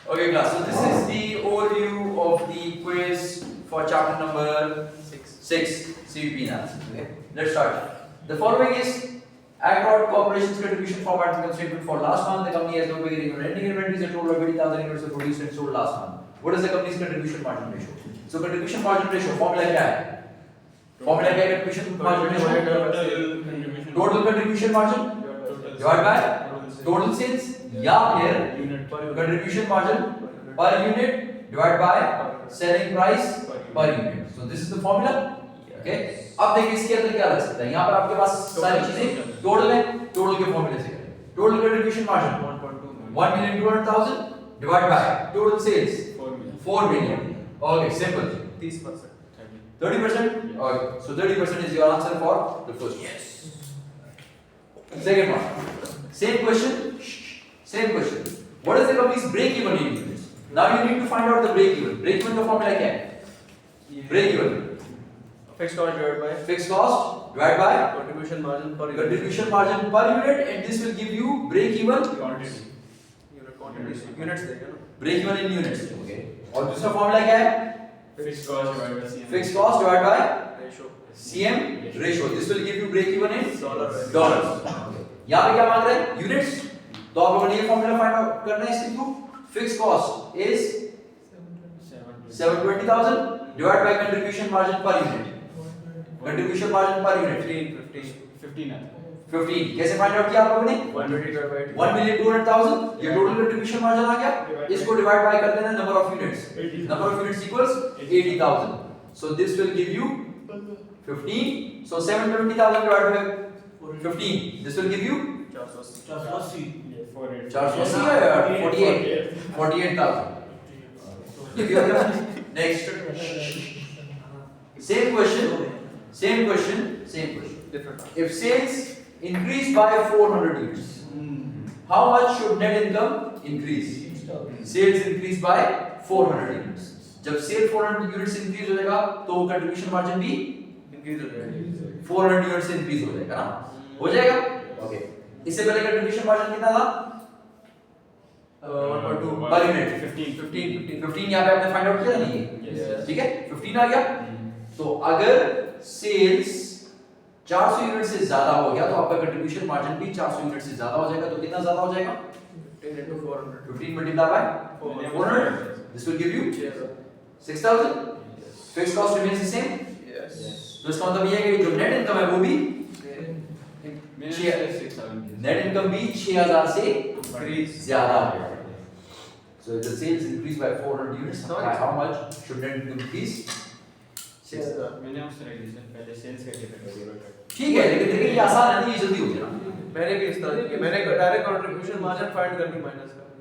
Okay, class. So this is the overview of the quiz for chapter number 6, CVP analysis. Okay, let's start. The following is Accord Corporation's contribution format income statement for last month. The company has no beginning or ending inventories. A total of 80,000 units were produced and sold last month. What is the company's contribution margin ratio? So contribution margin ratio formula क्या है? Formula क्या है contribution margin ratio? Total contribution margin divided by total sales या फिर contribution margin per unit divided by selling price per unit. So this is the formula. Okay. अब देखिए इसके अंदर क्या लग सकता है? यहाँ पर आपके पास सारी चीजें टोटल है, टोटल के फॉर्मूले से करें. Total contribution margin 1,200,000 divide by total sales 4 million. Okay, simple. 30%. 30%? Okay. So 30% is your answer for the first one. Second one. Same question. Same question. What is the company's break even in units? Now you need to find out the break even. Break even का formula क्या है? Break even. Fixed cost divided by Fixed cost divided by contribution margin per unit. contribution margin per unit, and this will give you break even Quantity. Unit quantity. Units देगा ना. break even in units. Okay. और दूसरा formula क्या है? Fixed cost divided by CM. Fixed cost divided by Ratio. CM ratio. This will give you break even in Dollars. dollars. Okay. यहाँ पे क्या मांग रहे हैं? Units. तो आप लोगों ने ये formula find out करना है इसके through. Fixed cost is 720,000 divided by contribution margin per unit. Contribution margin per unit 15 है. 15. कैसे find out किया आप लोगों ने? 120 divided by 1,200,000. ये total contribution margin आ गया. इसको divide by कर देना number of units. Number of units equals 80,000. So this will give you 15. So 720,000 divided by 15. This will give you 480. 480 या 48,000. Next. Same question. Different. If sales increase by 400 units, how much should net income increase? Sales increase by 400 units. जब cell 400 units increase हो जाएगा तो contribution margin भी Increase हो जाएगा. 400 unit से increase हो जाएगा ना? हो जाएगा? ओके. इससे पहले कंट्रीब्यूशन मार्जिन कितना था? 1.2 पर यूनिट 15 यहाँ पे आपने फाइंड आउट किया नहीं Yes. ठीक है 15 आ गया. तो अगर सेल्स 400 यूनिट से ज्यादा हो गया तो आपका कंट्रीब्यूशन मार्जिन भी 400 यूनिट से ज्यादा हो जाएगा. तो कितना ज्यादा हो जाएगा? 15 into 400. 15 multiplied by 400. This will give you 6,000. Fixed cost remains the same. Yes. तो इसका मतलब ये है कि जो नेट इनकम है वो भी नेट इनकम भी 6,000 से ज्यादा हो जाएगा. So the sales increase by 400 units. By how much should net income increase? 6,000. मैंने उससे रेडिएशन पहले सेल्स का कैटेगरी ठीक है लेकिन देखिए ये आसान है ना ये जल्दी हो जाएगा. मैंने भी इस तरह किया. मैंने डायरेक्ट कंट्रीब्यूशन मार्जिन फाइंड करनी माइनस करनी.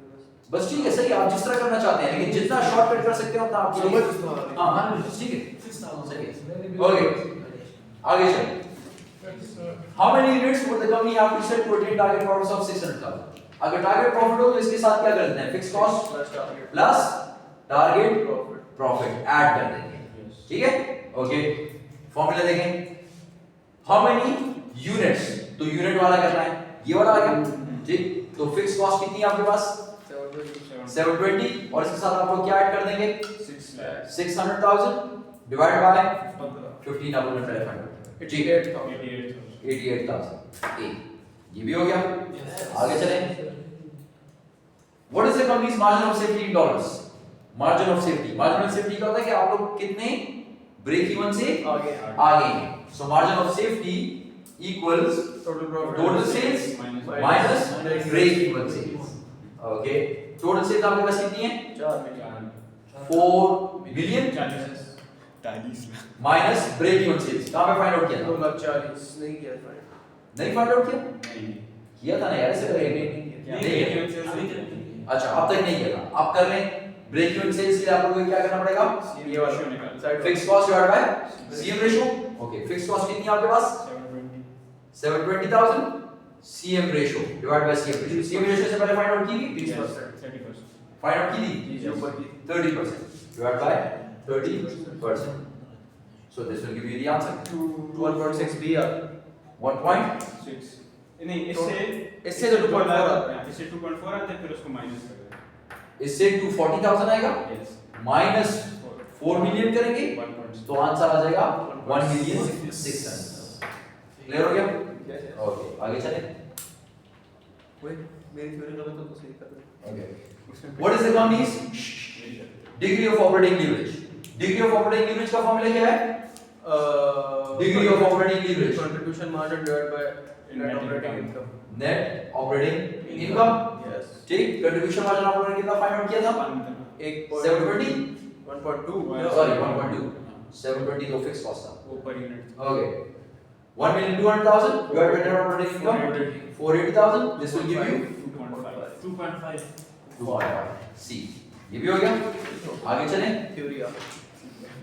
बस ठीक है सही आप जिस तरह करना चाहते हैं लेकिन जितना शॉर्टकट कर सकते हो उतना आप समझ उसको. हाँ हाँ ठीक है सही है. ओके आगे चलिए. How many units would the company have to sell to attain target profits of 600,000? अगर टारगेट प्रॉफिट हो तो इसके साथ क्या कर देते हैं? Fix cost plus target profit add कर देंगे. ठीक है ओके. फॉर्मूला देखें. हाउ मेनी यूनिट्स तो यूनिट वाला करना है ये वाला आ गया ठीक. तो फिक्स कॉस्ट कितनी है आपके पास 720 और इसके साथ आप लोग क्या ऐड कर देंगे 600,000 डिवाइड बाय 15 आप लोगों ने पहले फाइंड किया ठीक है 88,000. ये भी हो गया. आगे चलें. What is the companies margin of safety in dollars? Margin of safety का होता है कि आप लोग कितने ब्रेक इवन से आगे हैं. So margin of safety equals total sales minus break even sales. Okay total sales आपके पास कितनी है 4 million. 4 million 40 minus break even sales. कहां पे फाइंड आउट किया था? 240 नहीं किया फाइंड. नहीं फाइंड आउट किया नहीं किया था ना यार ऐसे अच्छा अब तक नहीं किया था. आप कर लें. ब्रेक इवन सेल्स के लिए आप लोगों को क्या करना पड़ेगा? ये वाला side fix cost divide by CM ratio. Okay fix cost कितनी है आपके पास 720,000 CM ratio divide by CM ratio. CM ratio से पहले फाइंड आउट की थी 30%. फाइंड आउट की थी ऊपर की 30% divide by 30%. So this will give you the answer 1.6 BR. 1.6 नहीं इससे इससे जो 2.4 आता है. इससे 2.4 आता है फिर उसको माइनस कर दें. इससे 240,000 आएगा Yes. माइनस 4 मिलियन करेंगे 1.6. तो आंसर आ जाएगा 1,600,000। क्लियर हो गया? ओके आगे चलें। मेरी थ्योरी गलत हो तो सही कर दो। Okay. What is the company's degree of operating leverage? Degree of operating leverage का फॉर्मूला क्या है? Degree of operating leverage. Contribution margin divided by net operating income. Net operating income. Yes. ठीक, contribution margin आपने कितना find out किया था? 720. 1.2. Sorry, 1.2. 720 तो fix cost था। वो per unit. Okay. 1,200,000 divided by net operating income. 480,000. This will give you 2.5. 2.5. C. ये भी हो गया? आगे चलें। Theory आ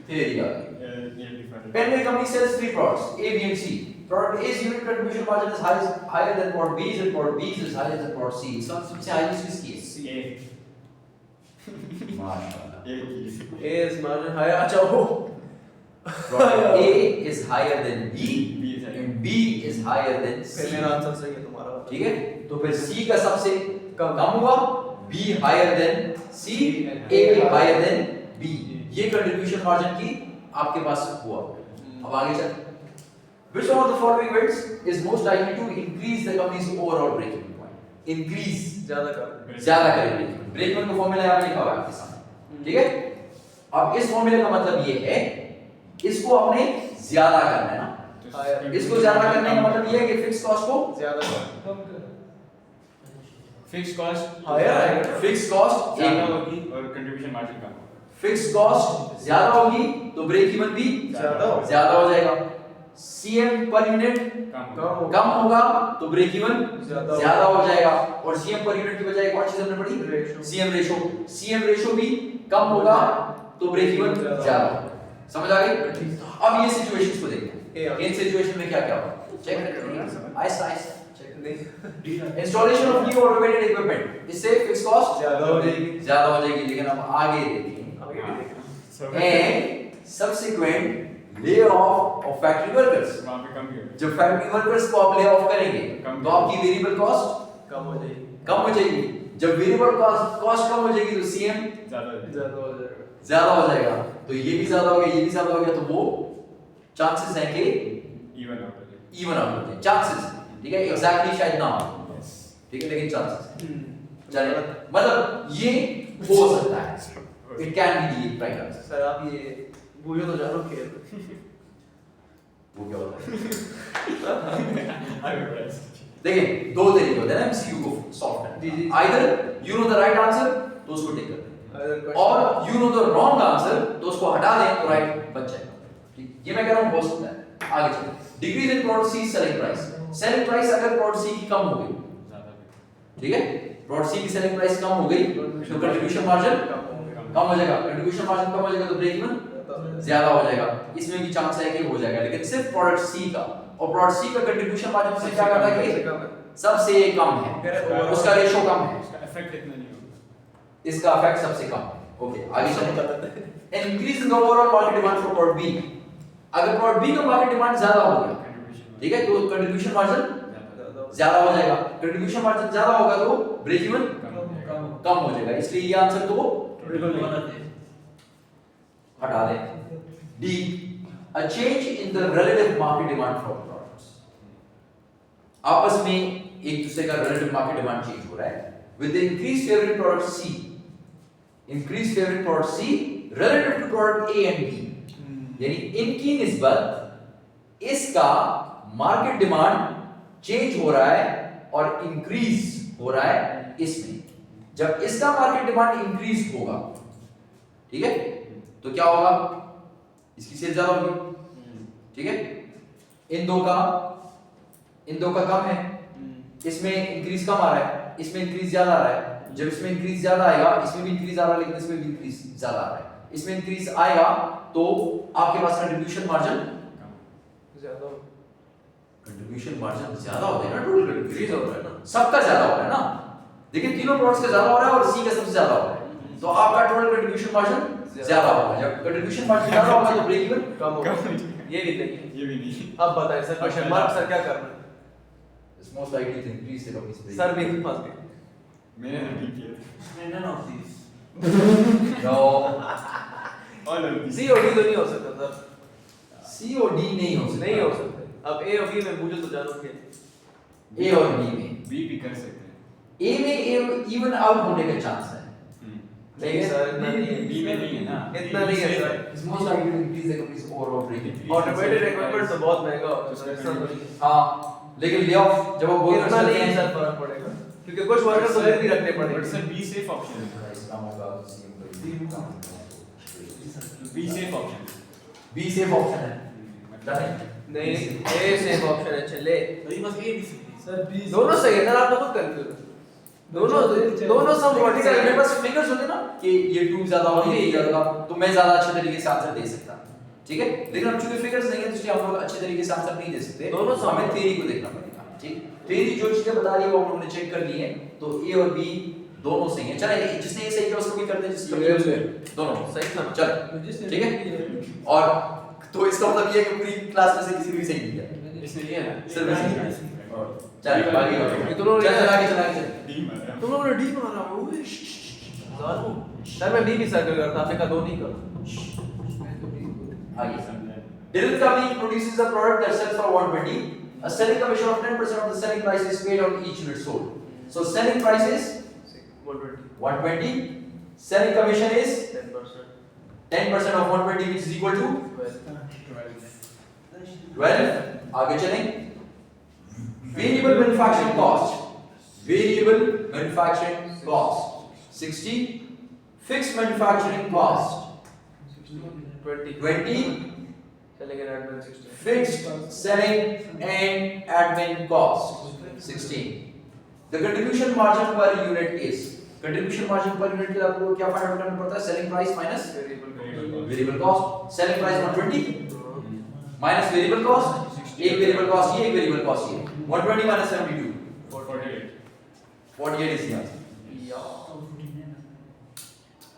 Theory आ गई। Nearly 5. Penway company sells three products, A, B, and C. Product A's unit contribution margin is higher than product B's, and product B's is higher than product C. सबसे highest किसकी है? A. माशाल्लाह। A की. A is margin higher. अच्छा वो Product A is higher than B, B is higher. and B is higher than C. फिर मेरा answer सही है तुम्हारा। ठीक है? तो फिर C का सबसे कम हुआ, B higher than C, A higher than B. ये कंट्रीब्यूशन मार्जिन की आपके पास हुआ। अब आगे चल। Which one of the following events is most likely to increase the company's overall break-even point? Increase ज्यादा कर। ज्यादा करेंगे। break-even का फॉर्मूला यहाँ पे लिखा हुआ है आपके सामने। ठीक है? अब इस फॉर्मूले का मतलब ये है, इसको आपने ज्यादा करना है ना? इसको ज्यादा करने का मतलब ये है कि फिक्स कॉस्ट को ज्यादा कर। Fixed cost Higher आएगा। फिक्स कॉस्ट ज्यादा होगी और contribution margin कम होगा. फिक्स कॉस्ट ज्यादा होगी तो ब्रेक इवन भी ज्यादा हो। ज्यादा हो जाएगा। सीएम पर यूनिट कम होगा तो ब्रेक इवन ज्यादा हो जाएगा। और सीएम पर यूनिट की बजाय कौन सी हमने पढ़ी? CM ratio. सीएम रेशो भी कम होगा तो ब्रेक इवन ज्यादा होगा। समझ आ गई? अब ये सिचुएशंस को देखते हैं। इन सिचुएशन में क्या क्या होगा? चेक करते हैं। Aahista Aahista installation of new automated equipment, इससे फिक्स कॉस्ट ज्यादा हो जाएगी। ज्यादा हो जाएगी। लेकिन अब आगे देखिए, and subsequent layoff of factory workers. वहाँ पे कम ही होगा. जब फैक्ट्री वर्कर्स को आप ले ऑफ करेंगे तो आपकी वेरिएबल कॉस्ट कम हो जाएगी। कम हो जाएगी। जब वेरिएबल कॉस्ट कम हो जाएगी तो सीएम ज्यादा हो जाएगा. ज्यादा हो जाएगा। ज्यादा हो जाएगा। तो ये भी ज्यादा हो गया, ये भी ज्यादा हो गया, तो वो चांसेस हैं कि Even out हो जाएगा. इवन आउट हो जाए। चांसेस, ठीक है, एग्जैक्टली शायद ना हो, ठीक है, लेकिन चांसेस चले, मतलब ये हो सकता है। It can be the right answer. Sir आप ये भूलो तो जानो खेल। वो क्या होता है? I will press. देखिए दो तरीके होते हैं ना एमसीक्यू को सॉल्व करने। जी, जी। Either you know the right answer तो उसको टिक कर दें, और you know the wrong answer तो उसको हटा दें तो राइट बच जाएगा। ठीक, ये मैं कह रहा हूं हो सकता है। आगे चलो। Decrease in product C selling price. Selling price अगर प्रोडक्ट सी की कम हो गई, ज्यादा भी. ठीक है, प्रोडक्ट सी की सेलिंग प्राइस कम हो गई तो कंट्रीब्यूशन मार्जिन कम हो जाएगा। कंट्रीब्यूशन मार्जिन कम हो जाएगा तो ब्रेक इवन ज्यादा हो जाएगा। इसमें भी चांस है कि हो जाएगा, लेकिन सिर्फ प्रोडक्ट सी का, और प्रोडक्ट सी का कंट्रीब्यूशन मार्जिन से क्या करता है कि सबसे कम है, उसका रेशो कम है, उसका effect इतना नहीं होगा. इसका इफेक्ट सबसे कम है। ओके आगे चलते हैं। Increase in the overall market demand for product B. अगर प्रोडक्ट बी का मार्केट डिमांड ज्यादा हो गया, Contribution ठीक है, तो कंट्रीब्यूशन मार्जिन ज्यादा. ज्यादा हो जाएगा। कंट्रीब्यूशन मार्जिन ज्यादा होगा तो ब्रेक इवन कम हो जाएगा। इसलिए ये आंसर तो हटा दें। D, a change in the relative market demand for products. आपस में एक दूसरे का रिलेटिव मार्केट डिमांड चेंज हो रहा है। With the increase favourite product C, increase favourite product C relative to product A and B, यानी इनकी निस्बत इसका मार्केट डिमांड चेंज हो रहा है और इंक्रीज हो रहा है इसमें। जब इसका मार्केट डिमांड इंक्रीज होगा, ठीक है, तो क्या होगा? इसकी सेल ज्यादा होगी, ठीक है, इन दो का कम है, इसमें इंक्रीज कम आ रहा है, इसमें इंक्रीज ज्यादा आ रहा है। जब इसमें इंक्रीज ज्यादा आएगा, इसमें भी इंक्रीज आ रहा है, लेकिन इसमें भी इंक्रीज ज्यादा आ रहा है। इसमें इंक्रीज आएगा तो आपके पास कंट्रीब्यूशन मार्जिन ज्यादा हो। कंट्रीब्यूशन मार्जिन ज्यादा होता है ना, टोटल इंक्रीज होता है ना, सबका ज्यादा होता है ना। देखिए तीनों प्रोडक्ट्स का ज्यादा हो रहा है और सी का सबसे ज्यादा हो रहा है, तो आपका टोटल कंट्रीब्यूशन मार्जिन ज्यादा होगा। जब कंट्रीब्यूशन मार्जिन ज्यादा होगा तो ब्रेक इवन कम होगा। ये भी नहीं। ये भी नहीं. अब बताएं सर क्वेश्चन मार्क सर क्या करना है? It's most likely to increase the company's break. Sir भी फंस गए। मैंने नहीं किया. None of these. No All of these. C और डी तो नहीं हो सकता सर, सी और डी नहीं हो सकता, नहीं हो सकते। अब ए और बी में मुझे तो जानो कि ए और बी में, B भी कर सकते हैं। ए में ए इवन आउट होने का चांस है, नहीं सर इतना नहीं है, B में नहीं है ना। इतना नहीं है sir. It's most likely to increase the company's overall rating. Automated equipment तो बहुत महंगा होता है सर, ऐसा तो नहीं है। हाँ लेकिन ले ऑफ जब वो बोल इतना नहीं है सर फर्क पड़ेगा, क्योंकि कुछ वर्कर तो लेट ही रखने But पड़ेंगे। sir, B safe option है। B safe option। Be safe option है, मतलब नहीं ए सेफ ऑप्शन है, चले बस ए बी सर बी दोनों सही है ना, आप तो खुद कंफ्यूज हो। दोनों सब ठीक है, मेरे वर्टिकल पास फिगर्स होते ना कि ये 2 ज्यादा होगा ये ज्यादा होगा, तो मैं ज्यादा अच्छे तरीके से आंसर दे सकता, ठीक है। लेकिन अब चूंकि फिगर्स नहीं है तो इसलिए हम लोग अच्छे तरीके से आंसर नहीं दे सकते, दोनों तो हमें थ्योरी को देखना पड़ेगा, ठीक। थ्योरी जो चीजें बता रही है वो हम लोगों ने चेक कर ली है, तो ए और बी दोनों सही है। चले जिसने ये सही किया उसको भी कर दे, जिसका भी उसको दोनों सही था। चल ठीक है। और तो इसका मतलब ये है कि पूरी क्लास में से किसी ने भी सही नहीं किया, इसने लिया ना। सिर्फ इसने। चल आगे ये दोनों चल आगे चल D मारा। तुम लोगों ने डी मारा है, ओए जानो सर मैं बी भी सर्कल करता, आपने कहा दो नहीं करो। आगे Dillon Company produces a product that sells for 120. A selling commission of 10% of the selling price is paid on each unit sold. So selling price is 120 120. Selling commission is 10%, 10% of 120, which is equal to 12. आगे चलें. Variable manufacturing cost. Variable manufacturing cost 60. Fixed manufacturing cost 20 20. selling and admin 60 Fixed selling and admin cost 16. The contribution margin per unit is, contribution margin per unit के लिए आपको क्या find out करना पड़ता है? Selling price minus variable cost. Selling price 120 minus variable cost. एक variable cost ये, एक variable cost ये. 120 minus 72. 48 is the answer.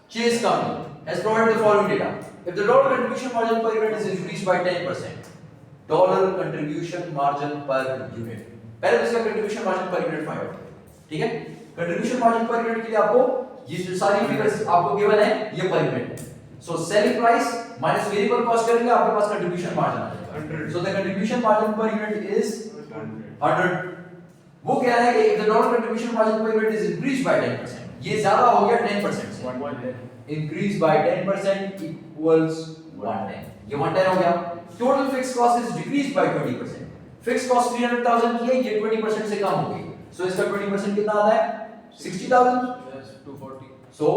Chase Company has provided the following data. If the dollar contribution margin per unit is increased by 10%, dollar contribution margin per unit. पहले तो इसका contribution margin per unit find out करें, ठीक है? Contribution margin per unit के लिए आपको ये जो सारी फिगर्स आपको गिवन है ये per unit है. So selling price minus variable cost करेंगे आपके पास contribution margin आ जाएगा. 100. So the contribution margin per unit is 100. वो कह रहा है कि if the dollar contribution margin per unit is increased by 10%, ये ज्यादा हो गया 10% से. Increase by 10% equals 110. ये 110 हो गया. Total fixed cost is decreased by 20%. Fixed cost 300,000 की है, ये 20% से कम हो गई. So इसका 20% कितना आता है? 60,000. yes 240 So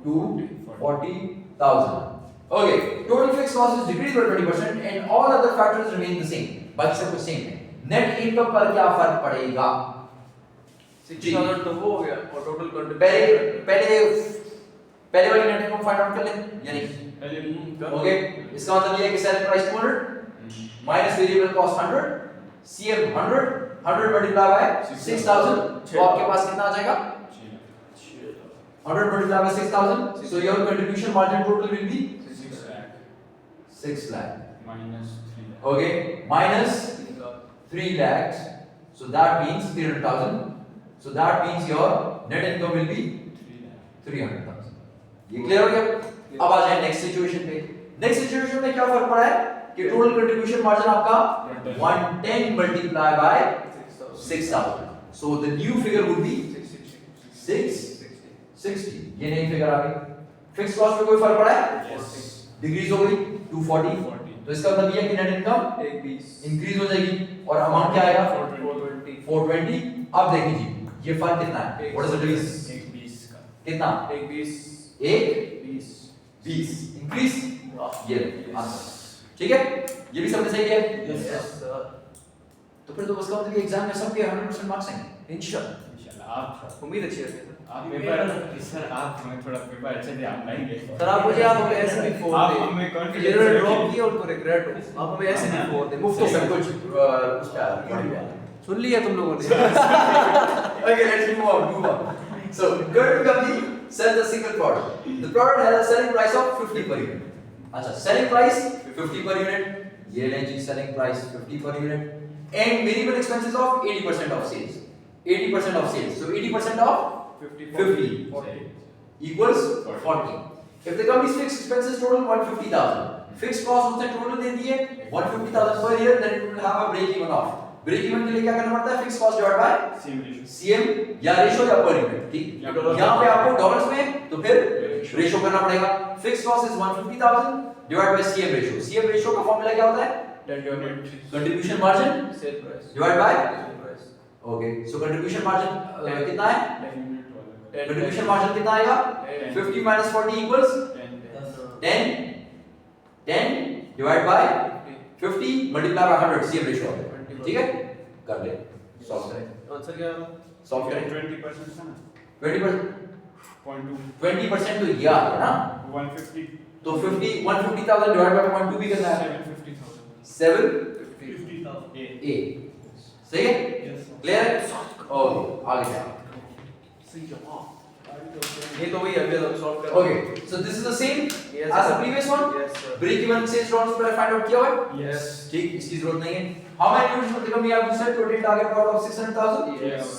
240,000. Okay. Total fixed cost is decreased by 20% and all other factors remain the same. बाकी सब कुछ same है. Net income पर क्या फर्क पड़ेगा? 60,000 तो वो हो गया और टोटल कंट्रीब्यूशन पहले वाली नेट इनकम फाइंड आउट कर लें या नहीं? ओके, इसका मतलब ये है कि selling price 200 minus variable cost 100, CM 100 multiply by 6000, तो आपके पास कितना आ जाएगा? 100 multiply by 6000, so your contribution margin total will be 6 lakh. Okay, minus 3 lakhs, so that means 300,000. So that means your net income will be 300,000. ये clear हो गया? अब आ जाए next situation पे. नेक्स्ट सिचुएशन में क्या फर्क पड़ा है कि टोटल कंट्रीब्यूशन मार्जिन आपका 110 multiply by 6000. So the new figure would be 660. ये नई फिगर आ गई. फिक्स कॉस्ट पे कोई फर्क पड़ा है? डिक्रीज हो गई 240. तो इसका मतलब ये है कि नेट इनकम 120 इंक्रीज हो जाएगी और अमाउंट क्या आएगा? 420 420. अब देखिए जी ये फर्क कितना है? What is the difference? कितना? 120 20 इंक्रीज. ये आंसर, ठीक है? ये भी सबने सही किया? यस सर तो फिर तो उसका मतलब कि एग्जाम में सबके 100% मार्क्स आएंगे इंशाल्लाह. आप उम्मीद अच्छी रखते हैं पेपर सर आप हमें थोड़ा पेपर अच्छे से आप लाएंगे सर. आप मुझे आप हमें ऐसे भी फोन आप दे हमें confidence जिन्होंने ड्रॉप रखिए। किया उनको रिग्रेट हो. आप हमें ऐसे भी फोन दे मुफ्त तो में. सब कुछ उसका सुन लिया तुम लोगों ने. Okay, let's move on. So, Curtin Company sells a single product. The product has a selling price of 50 per unit. अच्छा, selling price 50 per unit. ये लें जी selling price 50 per unit. And variable expenses of 80% of sales. 80% of sales. So 80% of 50. equals 40. If the company's fixed expenses total 150,000, fixed cost उसने total दे दिए 150,000 per year, then it will have a break even of. Break even के लिए क्या करना पड़ता है? Fixed cost divided by same ratio CM या ratio या per unit, ठीक? यहाँ पे आपको डॉलर्स में तो फिर रेशो करना पड़ेगा. Fixed cost is 150,000 divided by CM ratio. CM ratio का फॉर्मूला क्या होता है? Contribution margin sale price divided by sale price okay. So contribution margin कितना है? 10 यूनिट वाला Contribution margin कितना आएगा? 50 minus 40 equals 10. 10 divided by 50 multiplied by 100 CM ratio. ठीक है? कर ले. Solve करें. आंसर क्या है? Solve करें. 20% था ना 20% 0.2 20% तो ये आ गया ना? 150 तो 150,000 divided by 0.2 भी करना है. 750,000 7 ए A. सही है? Yes. Clear है? ओके. आगे जाओ. ये तो वही अभी हम सॉल्व कर Okay. So this is the same Yes, as the sir. previous one. Yes, sir. Break even sales rounds पर find out किया हुआ है? यस ठीक, इसकी जरूरत नहीं है. How many units would the company have to sell to attain target profit of 600,000? Yes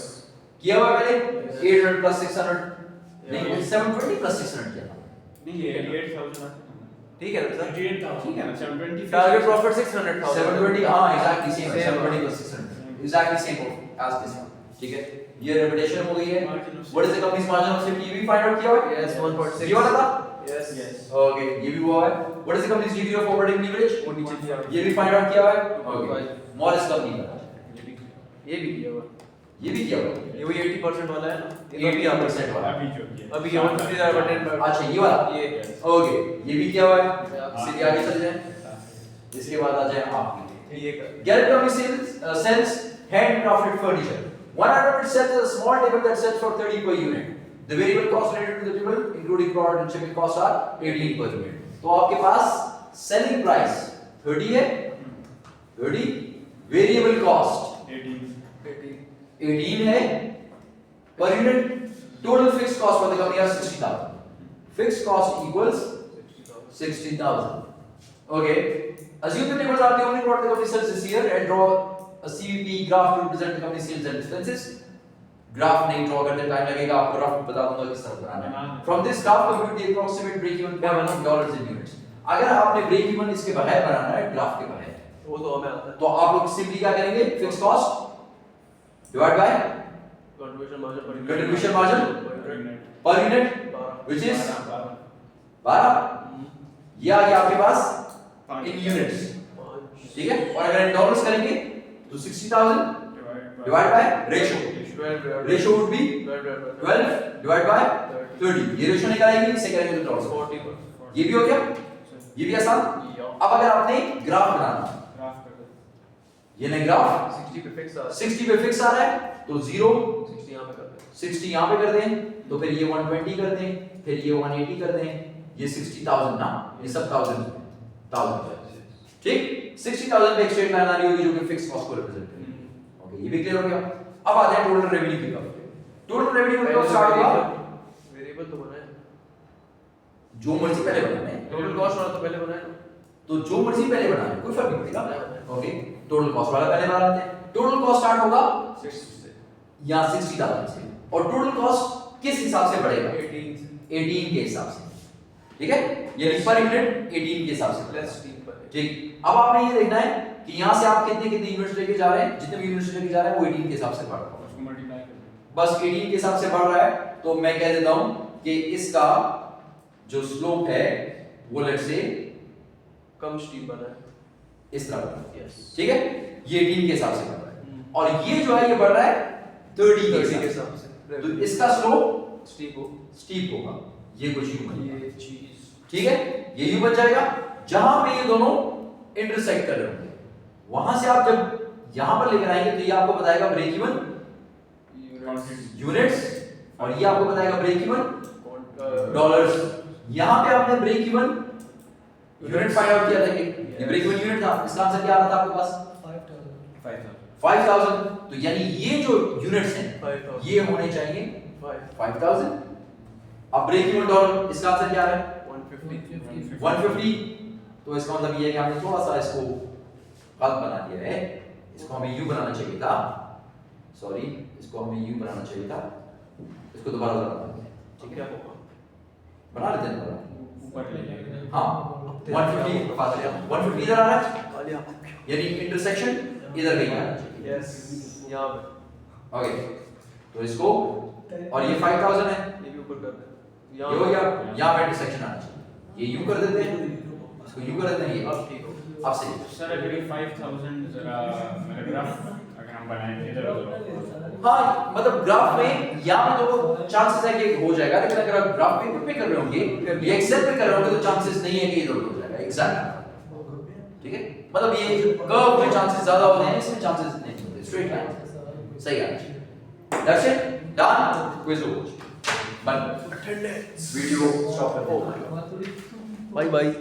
किया हुआ है पहले? Yes. 800 plus 600. नहीं, Yes. 720 plus 600 किया था. नहीं ये 88,000 ठीक है ना सर ठीक है ना 720 टारगेट प्रॉफिट 600,000 720 हाँ exactly same है. Same. 720 plus 600. Exactly same as this one. ठीक है? ये repetition हो गई है. What is the company's margin of safety? ये भी find out किया हुआ है? यस 1.6 ये वाला था? यस यस Okay, ये भी हुआ है. What is the company's degree of operating leverage? वो नीचे दिया ये भी find out किया हुआ है? 2.5. Okay. Morris company का. ये भी किया हुआ ये भी किया हुआ है. ये वही 80% वाला है ना ये 80% वाला. अभी जो किया अभी ये 150,000 अच्छा ये वाला. ये ओके ये भी किया हुआ है. हाँ. सीधे आगे चले जाएं. इसके बाद आ जाए आपके. ये कर Garrett company sells handcrafted furniture. One item it sells is a small table that sells for 30 per unit. The variable cost related to the table, including product and shipping costs, are 18 per unit. तो आपके पास selling price 30 है. 30 variable cost 18 है per unit. Total fixed cost for the company is 60,000. Fixed cost equals 60,000. Okay. Assume the tables are the only product the company sells this year and draw a CVP graph to represent the company's sales and expenses. Graph नहीं draw करते time लगेगा. आपको graph बता दूंगा किस तरह बनाना है. From this graph compute the approximate break even point of dollars in units. अगर आपने break even इसके बगैर बनाना है ग्राफ के बगैर वो तो हमें आता है तो आप लोग सिंपली क्या करेंगे? Fix cost divide by contribution margin per unit which is 12. ये आ गया आपके पास इन यूनिट्स. ठीक है. और अगर इन डॉलर्स करेंगे तो 60,000 divide by ratio. Ratio would be 12 divide by 30. ये रेशियो निकल आएगी. इसे करेंगे तो डॉलर्स. ये भी हो गया. ये भी आसान. अब अगर आपने ग्राफ बनाना ये नहीं ग्राफ 60 पे फिक्स आ 60 पे फिक्स आ रहा है तो 0 60 यहां पे कर दे 60 यहाँ पे कर दें तो फिर ये 120 कर दें फिर ये 180 कर दें ये 60,000 ना ये सब 1000 ठीक. 60,000 पे एक स्ट्रेट लाइन आ रही होगी जो कि फिक्स कॉस्ट को रिप्रेजेंट करेगी. ओके ये भी क्लियर हो गया. अब आते हैं टोटल रेवेन्यू की तरफ. टोटल रेवेन्यू कब स्टार्ट होगा? वेरिएबल तो बनाया जो मर्जी पहले बनाना है. टोटल कॉस्ट वाला तो पहले बनाया तो जो मर्जी पहले बनाना है कोई फर्क नहीं पड़ेगा. ओके टोटल कॉस्ट वाला पहले बना लेते हैं. टोटल कॉस्ट स्टार्ट होगा 60 से या 60,000 से और टोटल कॉस्ट किस हिसाब से बढ़ेगा? 18 के हिसाब से. ठीक है. ये पर यूनिट 18 के हिसाब से प्लस 3 पर ठीक. अब आपने ये देखना है कि यहां से आप कितने कितने यूनिट्स लेके जा रहे हैं. जितने भी यूनिट्स लेके जा रहे हैं वो 18 के हिसाब से बढ़ रहा है. उसको मल्टीप्लाई कर बस 18 के हिसाब से बढ़ रहा है तो मैं कह देता हूं कि इसका जो स्लोप है वो लेट्स से कम स्टीप बना है इस तरह बढ़ रहा है. यस ठीक है. ये 18 के हिसाब से बढ़ रहा है और ये जो है ये बढ़ रहा है 30 के 30 के हिसाब से. हिसाब से तो इसका स्लोप स्टीप हो स्टीप होगा. ये कुछ यूं बनेगा. ये चीज ठीक है. ये यूं बन जाएगा. जहां पे ये दोनों इंटरसेक्ट कर रहे होंगे वहां से आप जब यहां पर लेकर आएंगे तो ये आपको बताएगा ब्रेक इवन यूनिट्स और ये आपको बताएगा ब्रेक इवन डॉलर्स. यहां पे आपने break even unit find out किया था कि ये ब्रेक इवन यूनिट था. इसका आंसर क्या आ रहा था आपके पास? 5000. तो यानी ये जो यूनिट्स हैं 5000 ये होने चाहिए 5000. अब ब्रेक इवन डॉलर इसका आंसर क्या है? 150. तो इसका मतलब ये है कि हमने थोड़ा सा इसको गलत बना दिया है. इसको हमें यू बनाना चाहिए था. सॉरी इसको हमें यू बनाना चाहिए था. इसको दोबारा बनाना है. ठीक है होगा बना लेते हैं ऊपर ले लेंगे। हाँ 150 पास लिया 150 इधर आ रहा है कालिया यानी इंटरसेक्शन इधर कहीं आ रहा है यस यहाँ पे ओके तो इसको और ये 5000 है ये भी ऊपर कर दे ये हो गया यहाँ पे इंटरसेक्शन आना चाहिए ये यूं कर देते हैं इसको यूं कर देते हैं ये अब ठीक हो अब सही सर अगर ये 5000 जरा मेरा ग्राफ अगर हम बनाएं इधर उधर हाँ मतलब ग्राफ में यहाँ पे तो चांसेस है कि हो जाएगा लेकिन अगर आप ग्राफ पेपर पे कर रहे होंगे ये एक्सेल पे कर रहे होंगे तो चांसेस नहीं है कि इधर उधर हो जाएगा एग्जैक्ट ठीक है मतलब ये कर्व में चांसेस ज्यादा होते हैं इसमें चांसेस नहीं होते स्ट्रेट लाइन सही है that's it done quiz over बंद वीडियो स्टॉप कर दो बाय बाय